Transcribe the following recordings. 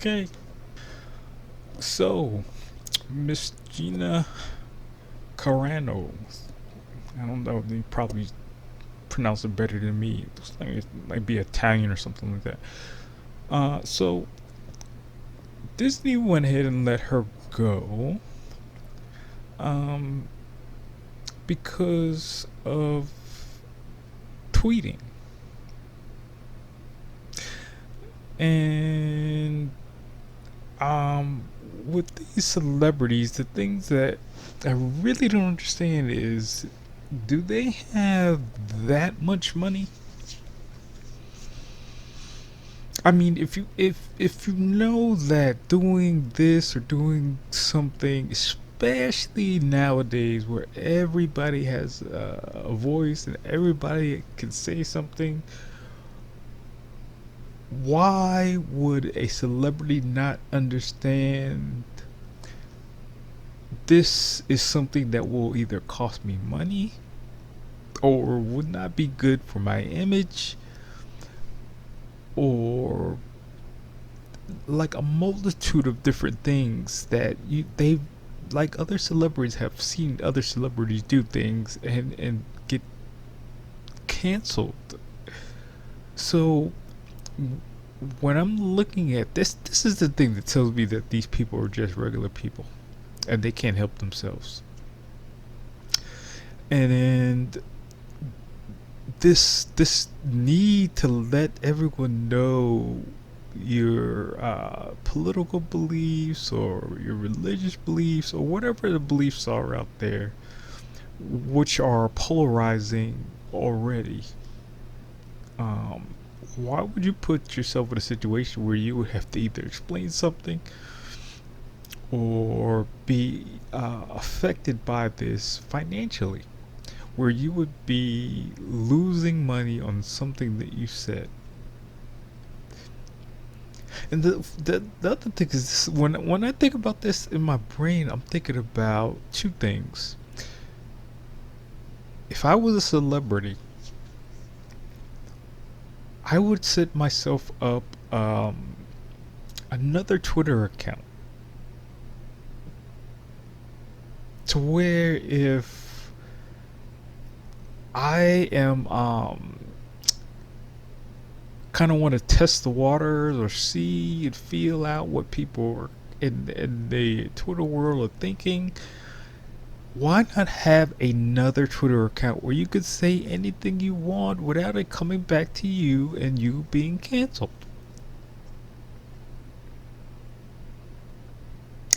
Okay, so Miss Gina Carano. I don't know. They probably pronounce it better than me. It might be Italian or something like that. So Disney went ahead and let her go. Um, because of tweeting. And um, with these celebrities, the things that I really don't understand is, do they have that much money? I mean, if you know that doing this or doing something, especially nowadays where everybody has a voice and everybody can say something, why would a celebrity not understand this is something that will either cost me money or would not be good for my image, or like a multitude of different things that they, like, other celebrities have seen other celebrities do things and get canceled. So when I'm looking at this is the thing that tells me that these people are just regular people and they can't help themselves. And this need to let everyone know your political beliefs or your religious beliefs or whatever the beliefs are out there, which are polarizing already. Um, why would you put yourself in a situation where you would have to either explain something or be affected by this financially, where you would be losing money on something that you said? And the other thing is this, when I think about this in my brain, I'm thinking about two things. If I was a celebrity, I would set myself up another Twitter account to where if I am kind of want to test the waters or see and feel out what people are in the Twitter world are thinking, why not have another Twitter account where you could say anything you want without it coming back to you and you being canceled?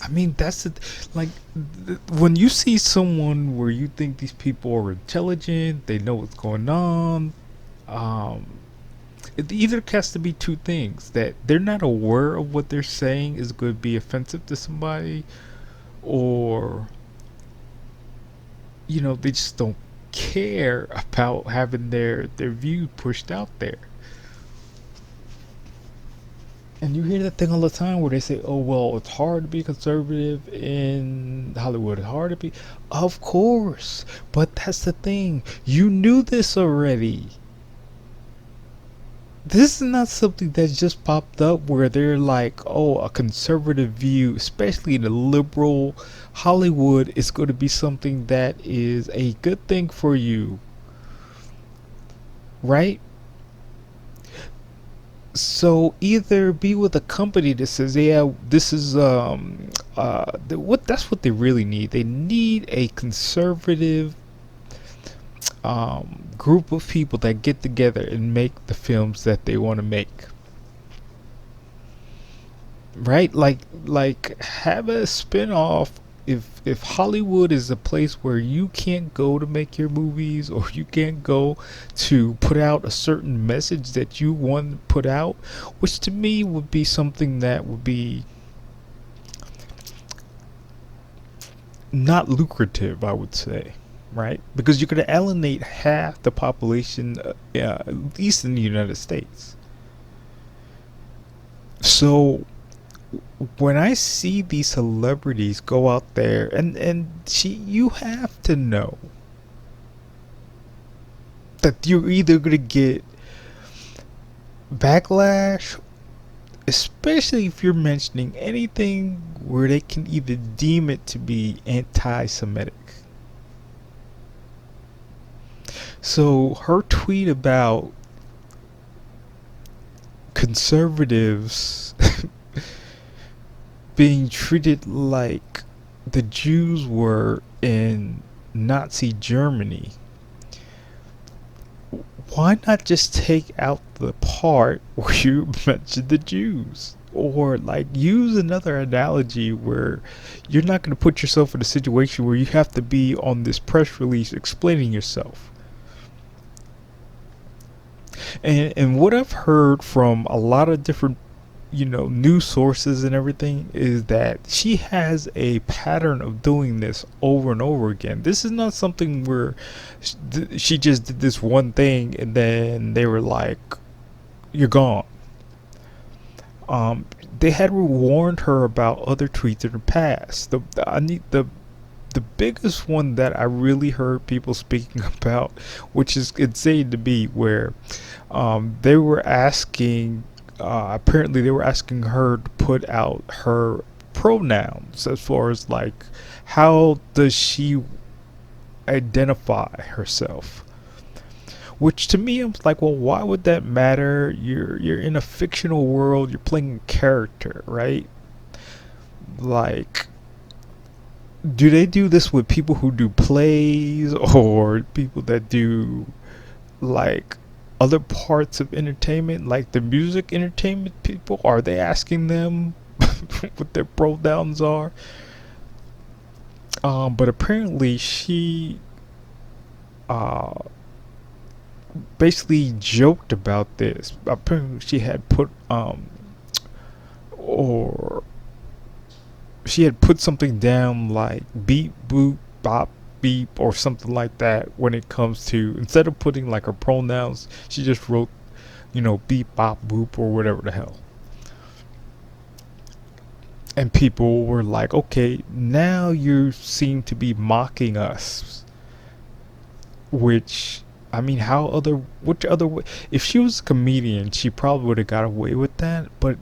I mean, that's it. Like, when you see someone where you think these people are intelligent, they know what's going on, um, it either has to be two things: that they're not aware of what they're saying is going to be offensive to somebody, or they just don't care about having their view pushed out there. And you hear that thing all the time where they say, "Oh well, it's hard to be conservative in Hollywood. It's hard to be." Of course, but that's the thing. You knew this already. This is not something that's just popped up where they're like, "Oh, a conservative view, especially in a liberal Hollywood, is going to be something that is a good thing for you." Right? So either be with a company that says, "Yeah, this is what that's what they really need. They need a conservative group of people that get together and make the films that they want to make." Right? Like have a spin-off. If Hollywood is a place where you can't go to make your movies, or you can't go to put out a certain message that you want to put out, which to me would be something that would be not lucrative, I would say, right? Because you're going to alienate half the population, at least in the United States. So when I see these celebrities go out there, and you have to know that you're either gonna get backlash especially if you're mentioning anything where they can even deem it to be anti-Semitic. So her tweet about conservatives being treated like the Jews were in Nazi Germany, why not just take out the part where you mention the Jews? Or like use another analogy where you're not going to put yourself in a situation where you have to be on this press release explaining yourself. And what I've heard from a lot of different, news sources and everything is that she has a pattern of doing this over and over again. This is not something where she just did this one thing and then they were like, "You're gone." They had warned her about other tweets in the past. The biggest one that I really heard people speaking about, which is insane to me, where they were asking, apparently they were asking her to put out her pronouns as far as like how does she identify herself. Which to me, I'm like, well, why would that matter? You're in a fictional world. You're playing a character, right? Like, do they do this with people who do plays or people that do like other parts of entertainment, like the music entertainment people? Are they asking them what their pronouns are? But apparently she uh basically joked about this. Apparently she had put or she had put something down like beep boop bop beep or something like that when it comes to, instead of putting like her pronouns, she just wrote, beep bop boop or whatever the hell. And people were like, okay, now you seem to be mocking us. Which, I mean, which other way? If she was a comedian, she probably would have got away with that. But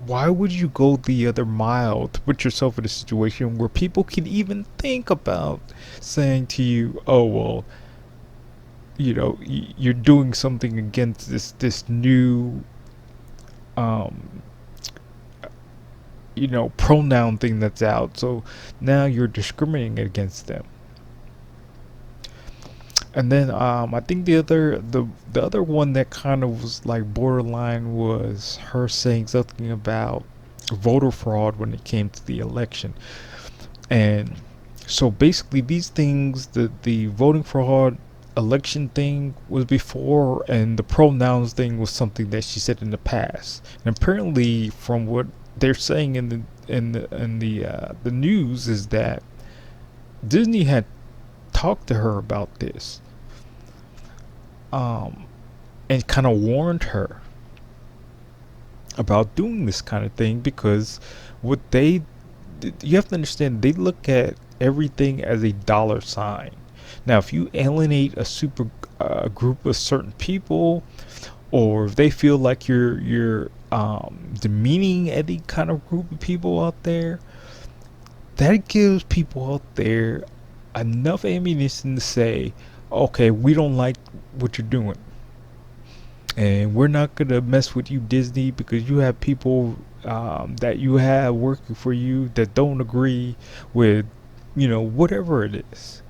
why would you go the other mile to put yourself in a situation where people can even think about saying to you, "Oh well, you're doing something against this new, um, pronoun thing that's out. So now you're discriminating against them." And then I think the other one that kind of was like borderline was her saying something about voter fraud when it came to the election. And so basically these things, the voting fraud election thing was before, and the pronouns thing was something that she said in the past. And apparently from what they're saying in the news is that Disney had talked to her about this, um, and kind of warned her about doing this kind of thing, because what you have to understand, they look at everything as a dollar sign. Now, if you alienate a super group of certain people, or if they feel like you're demeaning any kind of group of people out there, that gives people out there enough ammunition to say, okay, we don't like what you're doing, and we're not gonna mess with you, Disney, because you have people that you have working for you that don't agree with, whatever it is,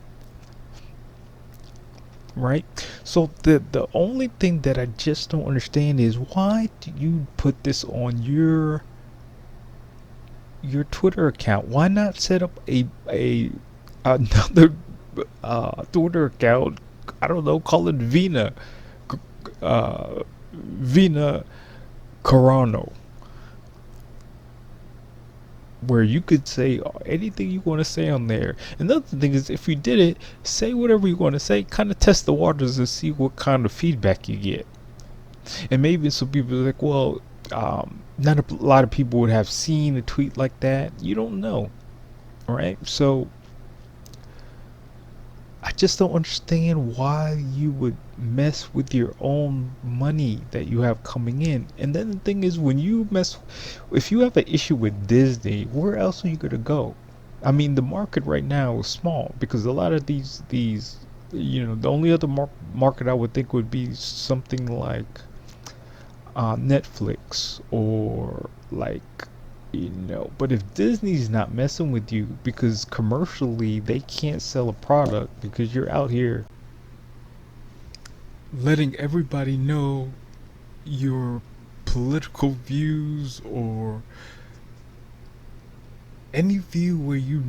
right? So the only thing that I just don't understand is, why do you put this on your Twitter account? Why not set up a another Twitter account? I don't know, call it Vina Careno, where you could say anything you want to say on there. Another thing is, if you did it, say whatever you want to say, kind of test the waters and see what kind of feedback you get. And maybe some people are like, well, not a lot of people would have seen a tweet like that. You don't know, right? So I just don't understand why you would mess with your own money that you have coming in. And then the thing is, when you mess, if you have an issue with Disney, where else are you gonna go? I mean, the market right now is small because a lot of these, the only other market I would think would be something like Netflix or like, but if Disney's not messing with you because commercially they can't sell a product because you're out here letting everybody know your political views or any view where you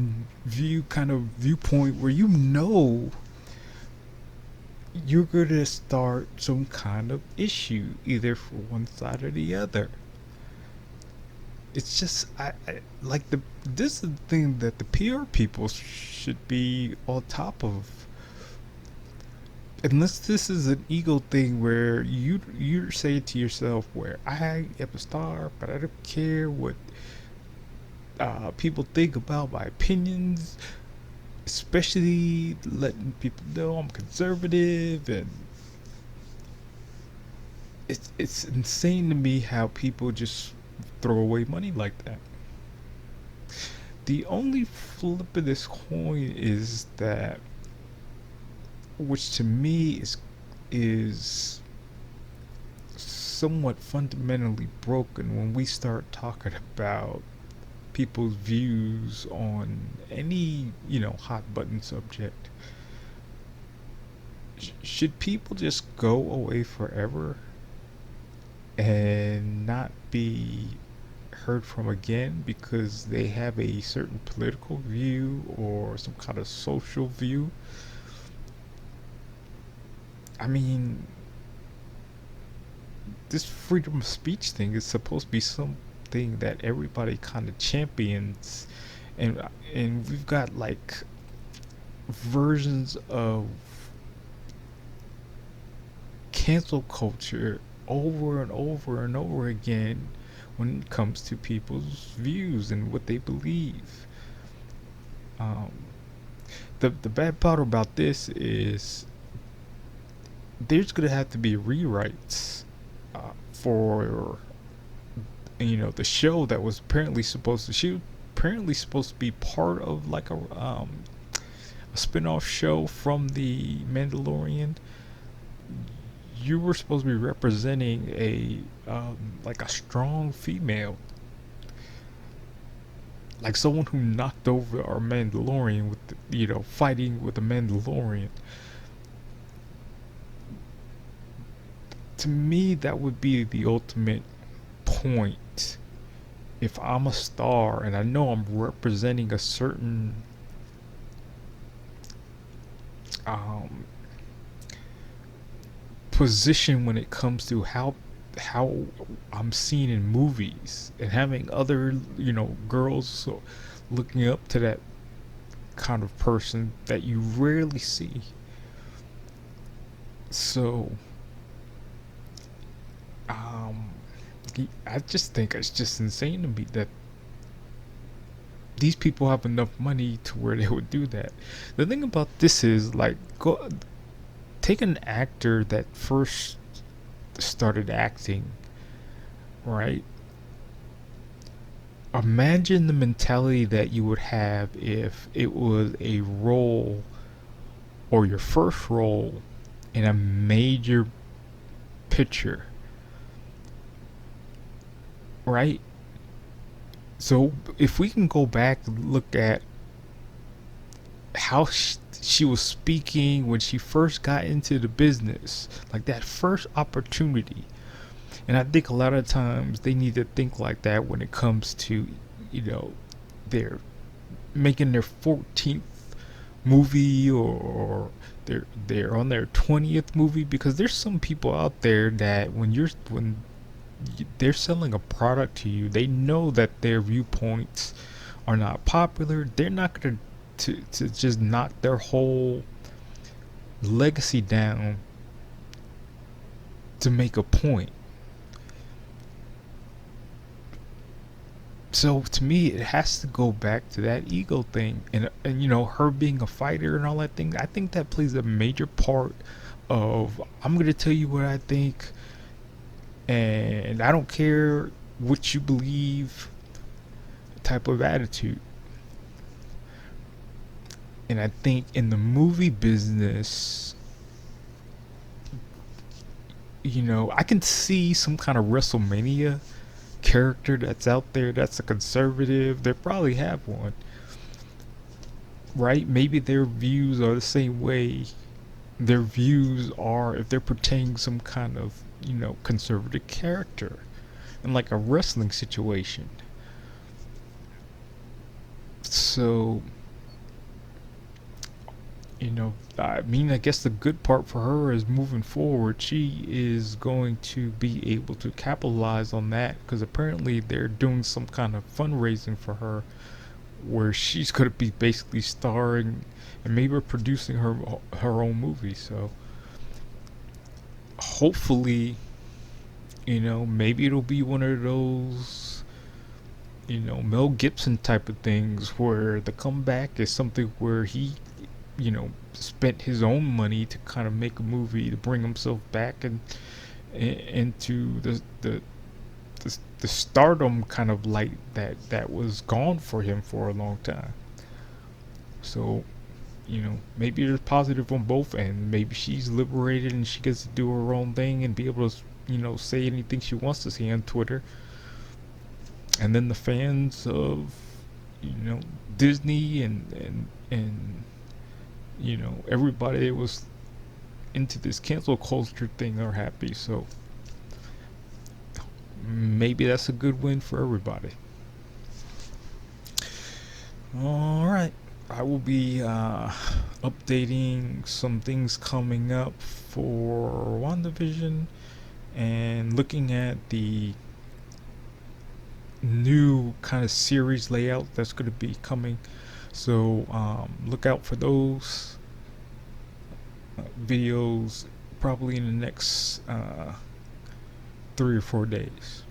view kind of viewpoint where you're going to start some kind of issue either for one side or the other. It's just I like the this is the thing that the PR people should be on top of. Unless this is an ego thing where you say to yourself, where I am a star, but I don't care what people think about my opinions, especially letting people know I'm conservative, and it's insane to me how people just throw away money like that. The only flip of this coin is that, which to me is somewhat fundamentally broken when we start talking about people's views on any hot button subject. Should people just go away forever and not be heard from again because they have a certain political view or some kind of social view? I mean, this freedom of speech thing is supposed to be something that everybody kind of champions, and we've got like versions of cancel culture over and over and over again when it comes to people's views and what they believe. Um, the bad part about this is there's gonna have to be rewrites for the show that was apparently supposed to be part of like a spin-off show from the Mandalorian. You were supposed to be representing a like a strong female, like someone who knocked over our Mandalorian with fighting with a Mandalorian. To me, that would be the ultimate point. If I'm a star and I know I'm representing a certain um, position when it comes to how I'm seen in movies, and having other girls looking up to that kind of person that you rarely see. So um, I just think it's just insane to me that these people have enough money to where they would do that. The thing about this is, like, go take an actor that first started acting, right? Imagine the mentality that you would have if it was a role or your first role in a major picture, right? So if we can go back and look at how she was speaking when she first got into the business, like that first opportunity. And I think a lot of times they need to think like that when it comes to, they're making their 14th movie, or they're on their 20th movie, because there's some people out there that when they're selling a product to you, they know that their viewpoints are not popular. They're not going to just knock their whole legacy down to make a point. So to me, it has to go back to that ego thing, and you know, her being a fighter and all that thing. I think that plays a major part of I'm gonna tell you what I think, and I don't care what you believe type of attitude. And I think in the movie business, you know, I can see some kind of WrestleMania character that's out there that's a conservative. They probably have one, right? Maybe their views are the same way their views are if they're portraying some kind of, you know, conservative character in like a wrestling situation. So, you know, I mean, I guess the good part for her is moving forward, she is going to be able to capitalize on that because apparently they're doing some kind of fundraising for her where she's going to be basically starring and maybe producing her own movie. So hopefully, you know, maybe it'll be one of those, you know, Mel Gibson type of things where the comeback is something where he, you know, spent his own money to kind of make a movie to bring himself back and into the stardom kind of light that was gone for him for a long time. So, you know, maybe there's positive on both ends. Maybe she's liberated and she gets to do her own thing and be able to, you know, say anything she wants to say on Twitter. And then the fans of, you know, Disney and you know, everybody that was into this cancel culture thing are happy. So maybe that's a good win for everybody. All right. I will be updating some things coming up for WandaVision and looking at the new kind of series layout that's going to be coming. So look out for those videos probably in the next 3 or 4 days.